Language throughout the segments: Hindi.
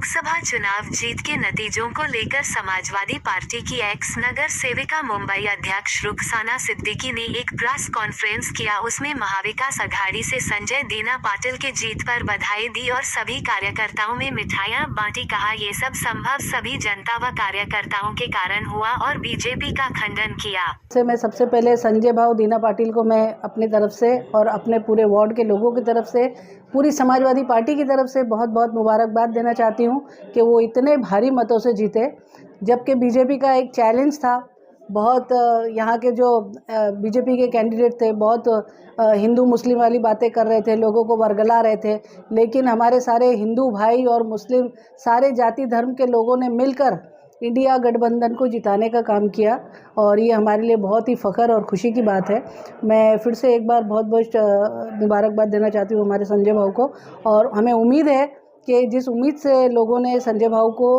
लोकसभा चुनाव जीत के नतीजों को लेकर समाजवादी पार्टी की एक्स नगर सेविका मुंबई अध्यक्ष रुखसाना सिद्दीकी ने एक प्रेस कॉन्फ्रेंस किया। उसमें महाविकास अघाड़ी से संजय दीना पाटिल के जीत पर बधाई दी और सभी कार्यकर्ताओं में मिठाइयां बांटी। कहा ये सब संभव सभी जनता व कार्यकर्ताओं के कारण हुआ और बीजेपी का खंडन किया। मैं सबसे पहले संजय भाऊ दीना पाटिल को मैं अपनी तरफ से और अपने पूरे वार्ड के लोगों की तरफ से, पूरी समाजवादी पार्टी की तरफ से बहुत बहुत मुबारकबाद देना चाहती हूँ कि वो इतने भारी मतों से जीते। जबकि बीजेपी का एक चैलेंज था, बहुत यहाँ के जो बीजेपी के कैंडिडेट थे बहुत हिंदू मुस्लिम वाली बातें कर रहे थे, लोगों को वर्गला रहे थे, लेकिन हमारे सारे हिंदू भाई और मुस्लिम सारे जाति धर्म के लोगों ने मिलकर इंडिया गठबंधन को जिताने का काम किया और ये हमारे लिए बहुत ही फ़ख्र और खुशी की बात है। मैं फिर से एक बार बहुत बहुत मुबारकबाद देना चाहती हूँ हमारे संजय भाऊ को, और हमें उम्मीद है कि जिस उम्मीद से लोगों ने संजय भाऊ को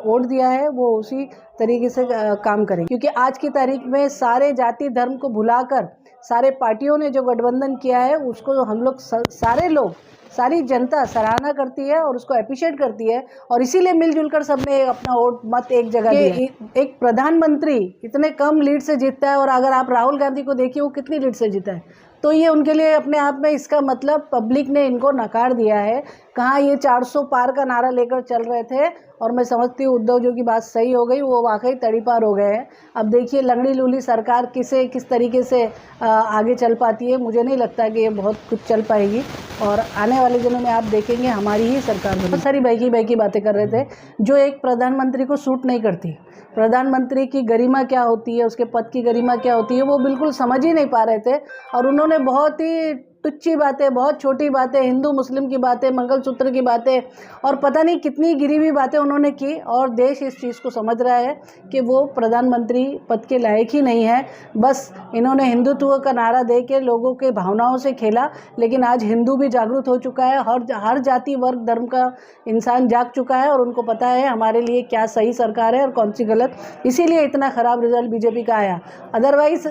वोट दिया है वो उसी तरीके से काम करें, क्योंकि आज की तारीख में सारे जाति धर्म को भुलाकर सारे पार्टियों ने जो गठबंधन किया है उसको हम लोग सारे लोग, सारी जनता सराहना करती है और उसको अप्रिशिएट करती है, और इसीलिए मिलजुल कर सबने अपना वोट मत एक जगह दिया। एक प्रधानमंत्री इतने कम लीड से जीतता है, और अगर आप राहुल गांधी को देखिए वो कितनी लीड से जीता है, तो ये उनके लिए अपने आप में इसका मतलब पब्लिक ने इनको नकार दिया है। कहाँ ये 400 पार का नारा लेकर चल रहे थे, और मैं समझती हूँ उद्धव जी की बात सही हो गई, वो वाकई तड़ीपार हो गए हैं। अब देखिए लंगड़ी लूली सरकार किस तरीके से आगे चल पाती है। मुझे नहीं लगता कि ये बहुत कुछ चल पाएगी, और आने वाले दिनों में आप देखेंगे हमारी ही सरकार बनेगी। बहुत सारी बहकी की बातें कर रहे थे जो एक प्रधानमंत्री को सूट नहीं करती। प्रधानमंत्री की गरिमा क्या होती है, उसके पद की गरिमा क्या होती है, वो बिल्कुल समझ ही नहीं पा रहे थे, और उन्होंने बहुत ही तुच्छी बातें, बहुत छोटी बातें, हिंदू मुस्लिम की बातें, मंगलसूत्र की बातें और पता नहीं कितनी गिरी हुई बातें उन्होंने की, और देश इस चीज़ को समझ रहा है कि वो प्रधानमंत्री पद के लायक ही नहीं है। बस इन्होंने हिंदुत्व का नारा दे के लोगों के भावनाओं से खेला, लेकिन आज हिंदू भी जागरूक हो चुका है, हर जाति वर्ग धर्म का इंसान जाग चुका है, और उनको पता है हमारे लिए क्या सही सरकार है और कौन सी गलत। इसीलिए इतना ख़राब रिजल्ट बीजेपी का आया। अदरवाइज़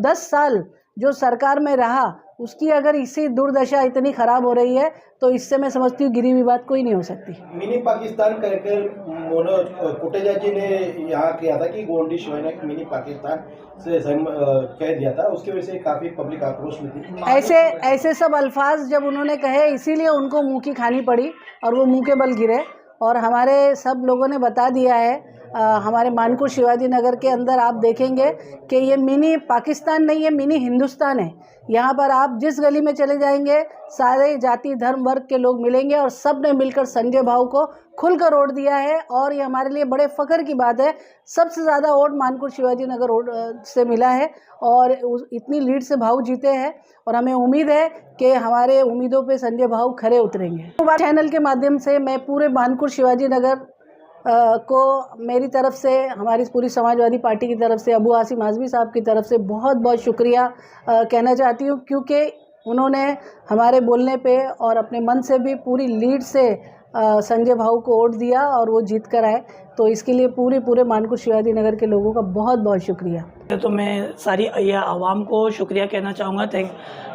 10 साल जो सरकार में रहा उसकी अगर इसी दुर्दशा इतनी खराब हो रही है, तो इससे मैं समझती हूँ गिरी हुई बात कोई नहीं हो सकती। मिनी पाकिस्तान कहकर मनोज कोटेचा जी ने यहाँ किया था कि गोंडी शो ने मिनी पाकिस्तान से कह दिया था, उसकी वजह से काफ़ी पब्लिक आक्रोश में थी। ऐसे सब अल्फाज जब उन्होंने कहे, इसीलिए उनको मुंह की खानी पड़ी और वो मुंह के बल गिरे। और हमारे सब लोगों ने बता दिया है, हमारे मानपुर शिवाजी नगर के अंदर आप देखेंगे कि ये मिनी पाकिस्तान नहीं है, मिनी हिंदुस्तान है। यहाँ पर आप जिस गली में चले जाएंगे सारे जाति धर्म वर्ग के लोग मिलेंगे, और सब ने मिलकर संजय भाऊ को खुलकर वोट दिया है, और ये हमारे लिए बड़े फ़ख्र की बात है। सबसे ज़्यादा वोट मानपुर शिवाजी नगर से मिला है, और इतनी लीड से भाऊ जीते हैं, और हमें उम्मीद है कि हमारे उम्मीदों पे संजय भाऊ खरे उतरेंगे। चैनल के माध्यम से मैं पूरे मानपुर शिवाजी नगर को मेरी तरफ से, हमारी पूरी समाजवादी पार्टी की तरफ से, अबू आसिम आज़मी साहब की तरफ से बहुत बहुत शुक्रिया कहना चाहती हूँ, क्योंकि उन्होंने हमारे बोलने पे और अपने मन से भी पूरी लीड से संजय भाऊ को वोट दिया और वो जीत कर आए। तो इसके लिए पूरे मानपुर शिवाजी नगर के लोगों का बहुत बहुत शुक्रिया। तो मैं सारी आवाम को शुक्रिया कहना चाहूँगा,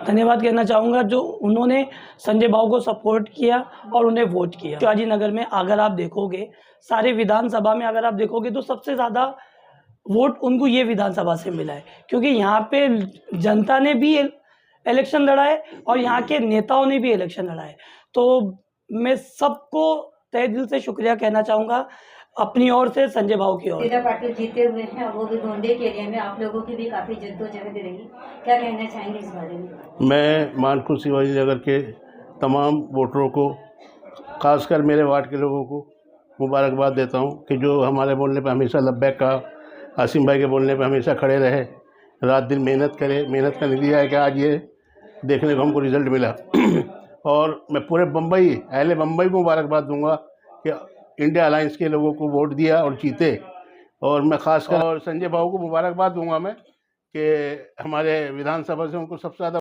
धन्यवाद कहना चाहूँगा जो उन्होंने संजय भाऊ को सपोर्ट किया और उन्हें वोट किया। शिवाजी नगर में अगर आप देखोगे, सारे विधानसभा में अगर आप देखोगे तो सबसे ज़्यादा वोट उनको ये विधानसभा से मिला है, क्योंकि यहाँ पे जनता ने भी इलेक्शन लड़ा है और यहाँ के नेताओं ने भी इलेक्शन लड़ा है। तो मैं सबको तहे दिल से शुक्रिया कहना चाहूँगा अपनी ओर से, संजय भाऊ की ओर। दीना पाटिल जीते हुए हैं, वो भी गोंडे के एरिया में। आप लोगों की भी काफ़ी जद्दोजहद रही, क्या कहना चाहेंगे इस बारे में? मैं मानपुर शिवाजी नगर के तमाम वोटरों को, खासकर मेरे वार्ड के लोगों को मुबारकबाद देता हूं कि जो हमारे बोलने पे हमेशा लब्बैक कहा, आसिम भाई के बोलने पे हमेशा खड़े रहे, रात दिन मेहनत करे। मेहनत का नतीजा है कि आज ये देखने को हमको रिज़ल्ट मिला। और मैं पूरे अहले बम्बई को मुबारकबाद दूंगा कि इंडिया अलायंस के लोगों को वोट दिया और जीते। और मैं खासकर और संजय भाऊ को मुबारकबाद दूंगा मैं कि हमारे विधानसभा से उनको सबसे ज़्यादा